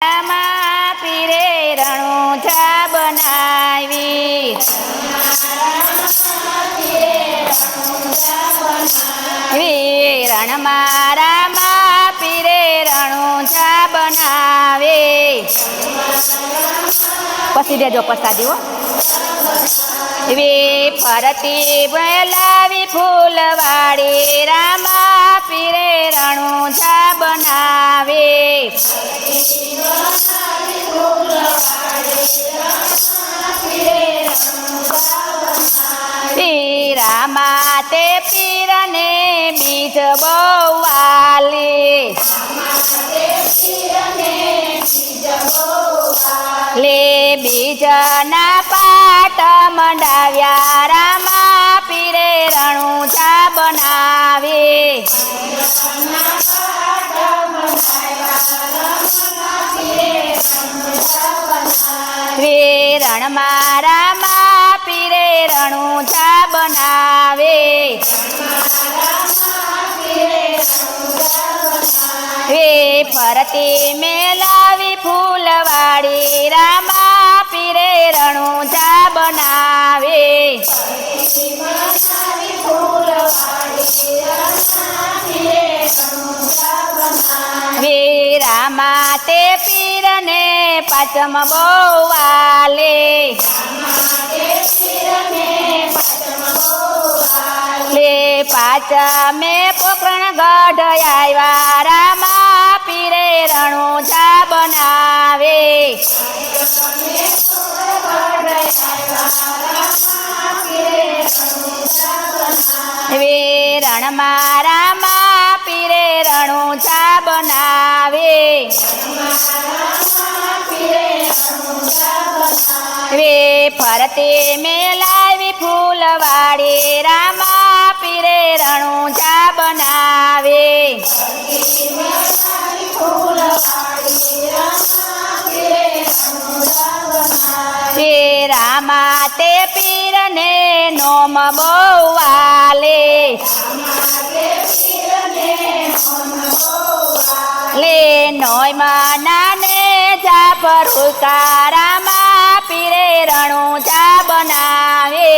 રામા પીરે રણુજા બનાવી રણમાં રામા પીરે રણુજા બનાવે પછી દેજો પ્રસાદી હો વે ફરતી બોલાવી ફૂલવાડી રામા પીરે રણુજા બનાવે રામા તે પીરને બીજ બહુ વાલે લે બીજના પાટ મંડાવ્યા રામા પીરે રણુજા બનાવે રણમાં રામા પીરે રણુજા બનાવે ફરતી મેલાવી ફૂલવાડી રામા પીરે રણુજા બનાવે રામા તે પીરને પાચમ બહુ વાલે લે પાચમે પોકરણ ગઢ આવ્યા રામા પીરે રણુજા બનાવે રણમાં રામા પીરે રણુજા બનાવે ફરતી મેલાવી ફૂલવાડી રામા પીરે રણુજા બનાવે રામા તે પીરને નોમ બહુ વાલે લે નોયમાં નાને જાફર ઉકા રામા પીરે રણુજા બનાવે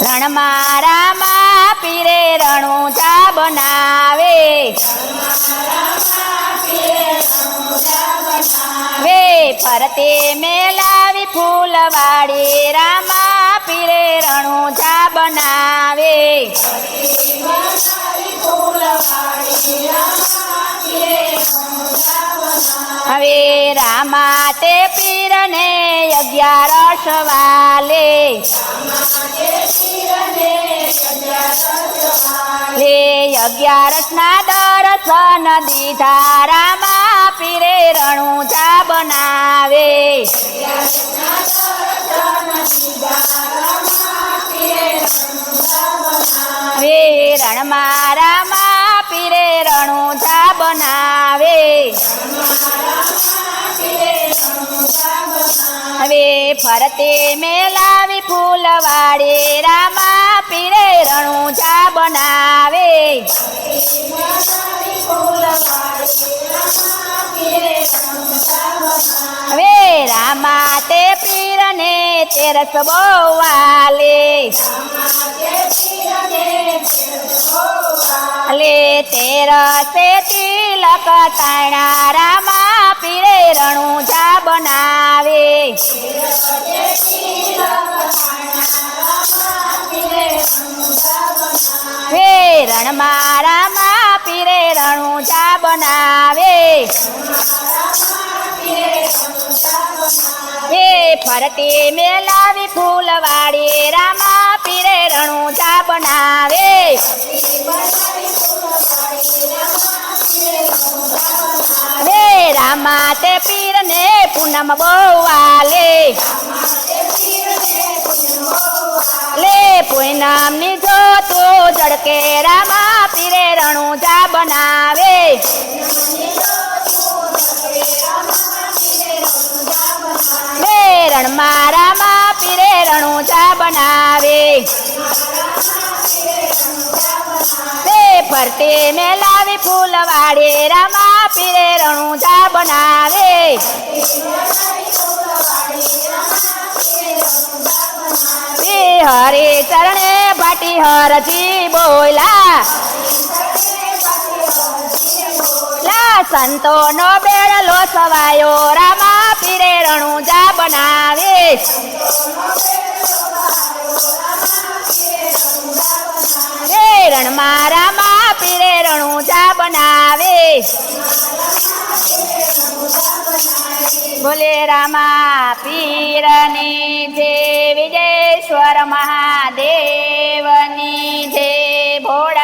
રણમાં રામા પીરે રણુજા બનાવે ફરતી મેલાવી ફૂલવાડી રામા પીરે રણુજા બનાવે હવે રામા તે પીરને 11 વાલે લે 11ના દર્શન દીધા રામા પીરે રણુજા બનાવે રણમાં રામા પીરે રણુજા બનાવે ફરતી મેલાવી ફૂલવાડી રામા પીરે રણુજા બનાવે રામા તે પીરને 13 બહુ વાલે લે 13 તિલક તાણા રામા પીરે રણુજા બનાવે રણમાં રામા પીરે રણુજા બનાવે ફરતી મેલાવી ફૂલવાડી રામા પીરે રણુજા બનાવે રામા તે પીરને પૂનમ બહુ વાલે લે પૂનમની જોતું જડકે રામા પીરે રણુજા બનાવે રણમાં રામા પીરે રણુજા બનાવે ફરતે મેલાવી ફૂલવાડી રામા પીરે રણુજા બનાવે હરે ચરણે ભાટી હરજી બોલા સંતો નો બેડલો સવાયો રામા પીરે રણુજા બનાવે રે રણમાં રામા પીરે રણુજા બનાવે બોલે રામા પીરની જય વિજયેશ્વર મહાદેવની જય ભોળા